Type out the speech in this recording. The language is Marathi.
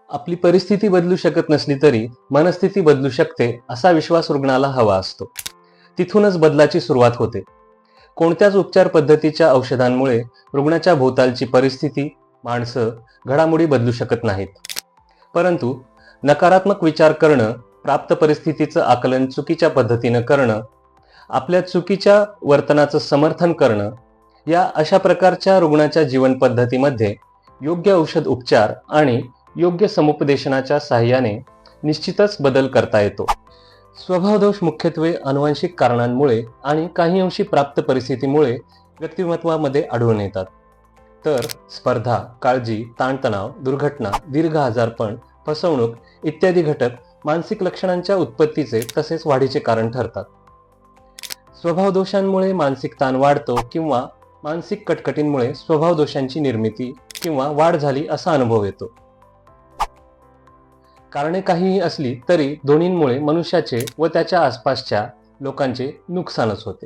आपली परिस्थिती बदलू शकत नसली तरी मनस्थिती बदलू शकते असा विश्वास रुग्णाला हवा असतो. तिथूनच बदलाची सुरुवात होते. कोणत्याच उपचार पद्धतीच्या औषधांमुळे रुग्णाच्या भोवतालची परिस्थिती, माणसं, घडामोडी बदलू शकत नाहीत. परंतु नकारात्मक विचार करणं, प्राप्त परिस्थितीचं आकलन चुकीच्या पद्धतीनं करणं, आपल्या चुकीच्या वर्तनाचं समर्थन करणं, या अशा प्रकारच्या रुग्णाच्या जीवन पद्धतीमध्ये योग्य औषध उपचार आणि योग्य समुपदेशनाच्या साहाय्याने निश्चितच बदल करता येतो. स्वभावदोष मुख्यत्वे आनुवंशिक कारणांमुळे आणि काही अंशी प्राप्त परिस्थितीमुळे व्यक्तिमत्वामध्ये आढळून येतात. तर स्पर्धा, काळजी, ताणतणाव, दुर्घटना, दीर्घ आजारपण, फसवणूक इत्यादी घटक मानसिक लक्षणांच्या उत्पत्तीचे तसेच वाढीचे कारण ठरतात. स्वभावदोषांमुळे मानसिक ताण वाढतो किंवा मानसिक कटकटींमुळे स्वभावदोषांची निर्मिती किंवा वाढ झाली असा अनुभव येतो. कारणे काहीही असली तरी दोन्हींमुळे मनुष्याचे व त्याच्या आसपासच्या लोकांचे नुकसानच होते.